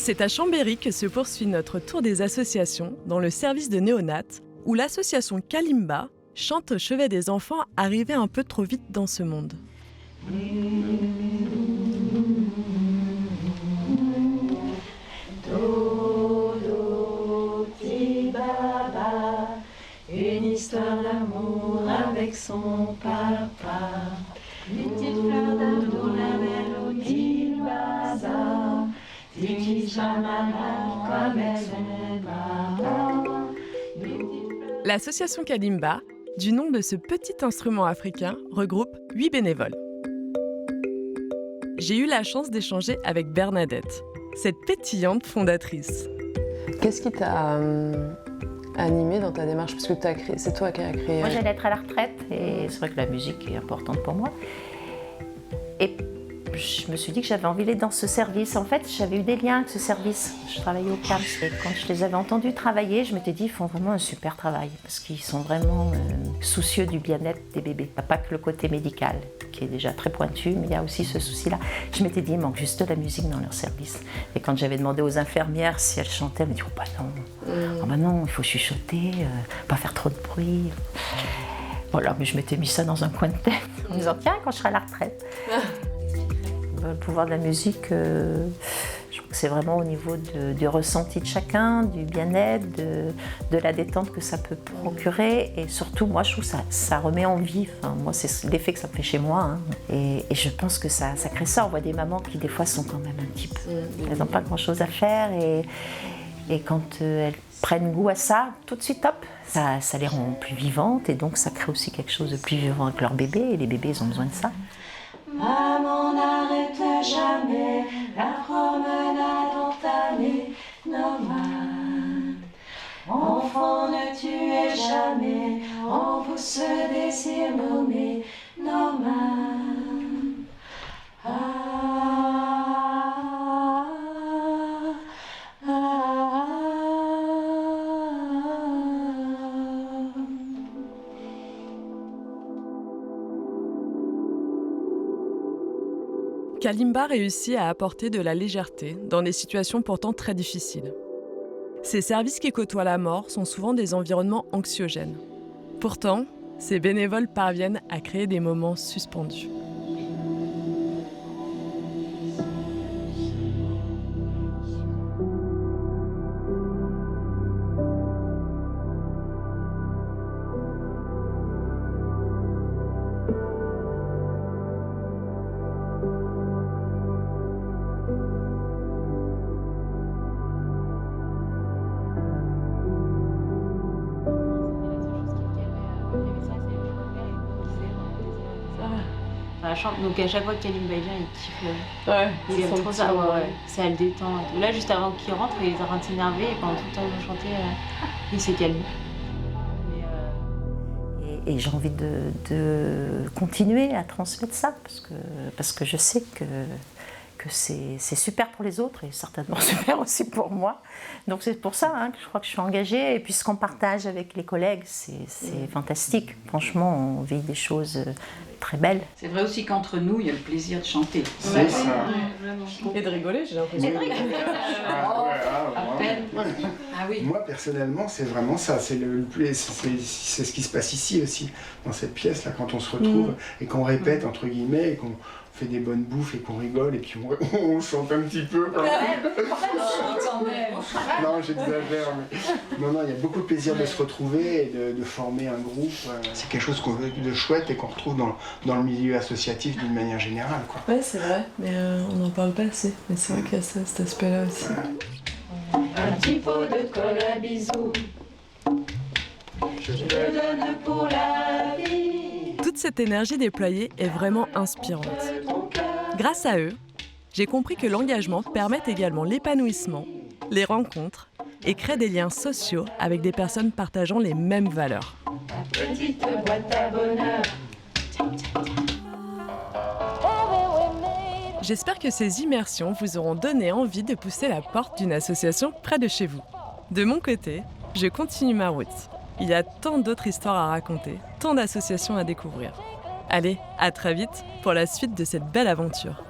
C'est à Chambéry que se poursuit notre tour des associations dans le service de néonates, où l'association Kalimba chante au chevet des enfants arrivés un peu trop vite dans ce monde. Dodo, petit baba, une histoire d'amour avec son papa. Une petite fleur d'amour, la mélodie basa, dit qui chamana comme elle son papa. L'association Kalimba, du nom de ce petit instrument africain, regroupe 8 bénévoles. J'ai eu la chance d'échanger avec Bernadette, cette pétillante fondatrice. Qu'est-ce qui t'a animée dans ta démarche? Parce que c'est toi qui as créé... Moi, j'allais être à la retraite et c'est vrai que la musique est importante pour moi. Et je me suis dit que j'avais envie d'aller dans ce service. En fait, j'avais eu des liens avec ce service. Je travaillais au CAMS et quand je les avais entendus travailler, je m'étais dit, ils font vraiment un super travail parce qu'ils sont vraiment soucieux du bien-être des bébés. Pas que le côté médical, qui est déjà très pointu, mais il y a aussi ce souci-là. Je m'étais dit, il manque juste de la musique dans leur service. Et quand j'avais demandé aux infirmières si elles chantaient, elles me disaient, oh bah non, oh bah non, il faut chuchoter, pas faire trop de bruit. Voilà, mais je m'étais mis ça dans un coin de tête en me disant, tiens, quand je serai à la retraite. Le pouvoir de la musique, je crois que c'est vraiment au niveau du ressenti de chacun, du bien-être, de la détente que ça peut procurer. Et surtout, moi, je trouve que ça remet en vie. Enfin, moi, c'est l'effet que ça me fait chez moi. Hein. Et je pense que ça crée ça. On voit des mamans qui, des fois, sont quand même un petit peu... Elles n'ont pas grand-chose à faire. Et quand elles prennent goût à ça, tout de suite, hop, ça les rend plus vivantes. Et donc, ça crée aussi quelque chose de plus vivant avec leur bébé. Et les bébés, ils ont besoin de ça. Maman n'arrête jamais la promenade entamée, nomade. Enfant, ne tuez jamais, en vous ce désir nommé, nomade. Kalimba réussit à apporter de la légèreté dans des situations pourtant très difficiles. Ces services qui côtoient la mort sont souvent des environnements anxiogènes. Pourtant, ces bénévoles parviennent à créer des moments suspendus. Donc à chaque fois que Kalimba vient, il kiffe. Ouais, il aime trop ça, ouais. Ça le détend. Là, juste avant qu'il rentre, il est en train de s'énerver et pendant tout le temps de chanter, il s'est calmé. Et j'ai envie de continuer à transmettre ça parce que je sais que c'est super pour les autres et certainement super aussi pour moi. Donc c'est pour ça que je crois que je suis engagée. Et puis ce qu'on partage avec les collègues, c'est fantastique. Franchement, on vit des choses très belles. C'est vrai aussi qu'entre nous, il y a le plaisir de chanter. C'est ça. Et de rigoler, j'ai l'impression. Ah oui. Moi, personnellement, c'est vraiment ça. C'est ce qui se passe ici aussi, dans cette pièce-là, quand on se retrouve et qu'on répète, entre guillemets, et qu'on fait des bonnes bouffes et qu'on rigole et puis on chante un petit peu. Non, j'exagère, mais non, il y a beaucoup de plaisir de se retrouver et de former un groupe. C'est quelque chose de chouette et qu'on retrouve dans le milieu associatif d'une manière générale, quoi. Ouais, c'est vrai, mais on n'en parle pas assez. Mais c'est vrai qu'il y a cet aspect-là aussi. Un petit pot de colle à bisous, je te donne pour la vie. Toute cette énergie déployée est vraiment inspirante. Grâce à eux, j'ai compris que l'engagement permet également l'épanouissement, les rencontres et crée des liens sociaux avec des personnes partageant les mêmes valeurs. Petite boîte à bonheur. J'espère que ces immersions vous auront donné envie de pousser la porte d'une association près de chez vous. De mon côté, je continue ma route. Il y a tant d'autres histoires à raconter, tant d'associations à découvrir. Allez, à très vite pour la suite de cette belle aventure.